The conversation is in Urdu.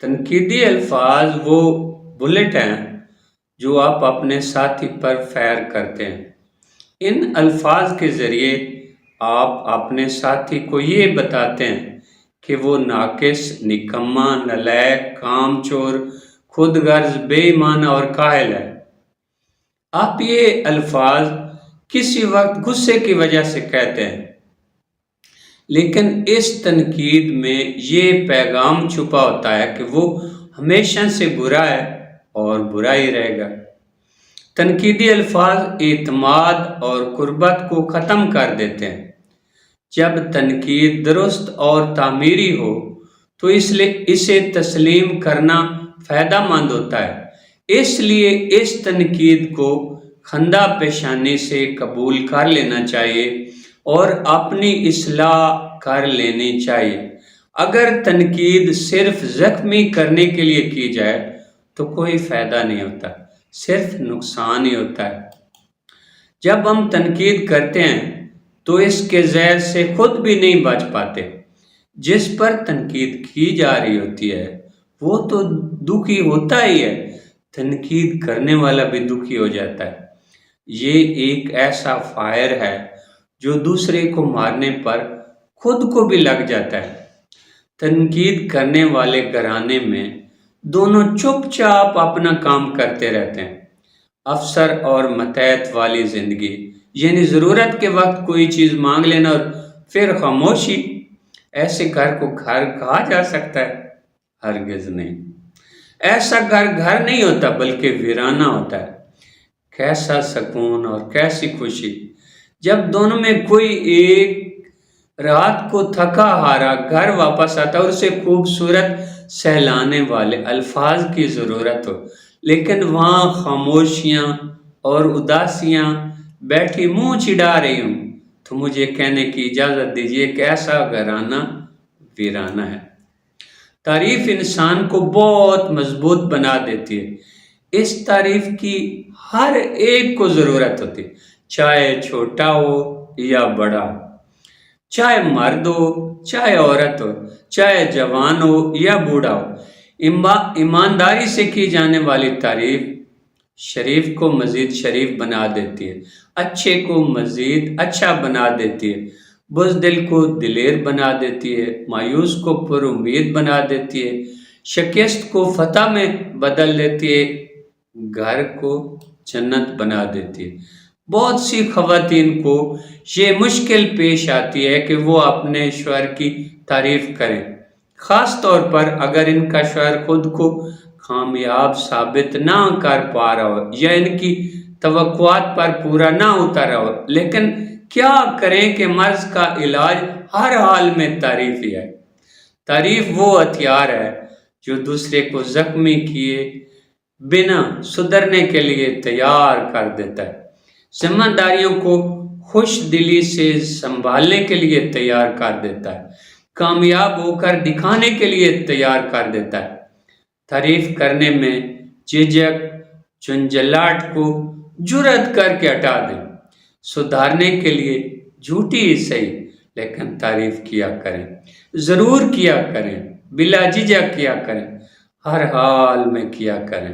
تنقیدی الفاظ وہ بلٹ ہیں جو آپ اپنے ساتھی پر فائر کرتے ہیں۔ ان الفاظ کے ذریعے آپ اپنے ساتھی کو یہ بتاتے ہیں کہ وہ ناقص، نکما، نالائق، کام چور، خود غرض، بے ایمان اور کاہل ہے۔ آپ یہ الفاظ کسی وقت غصے کی وجہ سے کہتے ہیں، لیکن اس تنقید میں یہ پیغام چھپا ہوتا ہے کہ وہ ہمیشہ سے برا ہے اور برا ہی رہے گا۔ تنقیدی الفاظ اعتماد اور قربت کو ختم کر دیتے ہیں۔ جب تنقید درست اور تعمیری ہو تو اسے تسلیم کرنا فائدہ مند ہوتا ہے۔ اس لیے اس تنقید کو خندہ پیشانی سے قبول کر لینا چاہیے اور اپنی اصلاح کر لینی چاہیے۔ اگر تنقید صرف زخمی کرنے کے لیے کی جائے تو کوئی فائدہ نہیں ہوتا، صرف نقصان ہی ہوتا ہے۔ جب ہم تنقید کرتے ہیں تو اس کے زہر سے خود بھی نہیں بچ پاتے۔ جس پر تنقید کی جا رہی ہوتی ہے وہ تو دکھی ہوتا ہی ہے، تنقید کرنے والا بھی دکھی ہو جاتا ہے۔ یہ ایک ایسا فائر ہے جو دوسرے کو مارنے پر خود کو بھی لگ جاتا ہے۔ تنقید کرنے والے گھرانے میں دونوں چپ چاپ اپنا کام کرتے رہتے ہیں۔ افسر اور ماتحت والی زندگی، یعنی ضرورت کے وقت کوئی چیز مانگ لینا اور پھر خاموشی، ایسے گھر کو گھر کہا جا سکتا ہے؟ ہرگز نہیں۔ ایسا گھر نہیں ہوتا بلکہ ویرانہ ہوتا ہے۔ کیسا سکون اور کیسی خوشی جب دونوں میں کوئی ایک رات کو تھکا ہارا گھر واپس آتا اور اسے خوبصورت سہلانے والے الفاظ کی ضرورت ہو، لیکن وہاں خاموشیاں اور اداسیاں بیٹھی منہ چڑھا رہی ہوں، تو مجھے کہنے کی اجازت دیجیے کہ ایسا گھرانہ ویرانہ ہے۔ تعریف انسان کو بہت مضبوط بنا دیتی ہے۔ اس تعریف کی ہر ایک کو ضرورت ہوتی ہے، چاہے چھوٹا ہو یا بڑا، چاہے مرد ہو چاہے عورت ہو، چاہے جوان ہو یا بوڑھا ہو۔ ایمانداری سے کی جانے والی تعریف شریف کو مزید شریف بنا دیتی ہے، اچھے کو مزید اچھا بنا دیتی ہے، بزدل کو دلیر بنا دیتی ہے، مایوس کو پر امید بنا دیتی ہے، شکست کو فتح میں بدل دیتی ہے، گھر کو جنت بنا دیتی ہے۔ بہت سی خواتین کو یہ مشکل پیش آتی ہے کہ وہ اپنے شوہر کی تعریف کریں، خاص طور پر اگر ان کا شوہر خود کو کامیاب ثابت نہ کر پا رہا ہو یا ان کی توقعات پر پورا نہ اترا ہو۔ لیکن کیا کریں کہ مرض کا علاج ہر حال میں تعریف ہی ہے۔ تعریف وہ ہتھیار ہے جو دوسرے کو زخمی کیے بنا سدھرنے کے لیے تیار کر دیتا ہے، ذمہ داریوں کو خوش دلی سے سنبھالنے کے لیے تیار کر دیتا ہے، کامیاب ہو کر دکھانے کے لیے تیار کر دیتا ہے۔ تعریف کرنے میں جھجک، جھنجھلاہٹ کو جرأت کر کے ہٹا دیں۔ سدھارنے کے لیے جھوٹی ہی صحیح لیکن تعریف کیا کریں، ضرور کیا کریں، بلا جھجک کیا کریں، ہر حال میں کیا کریں۔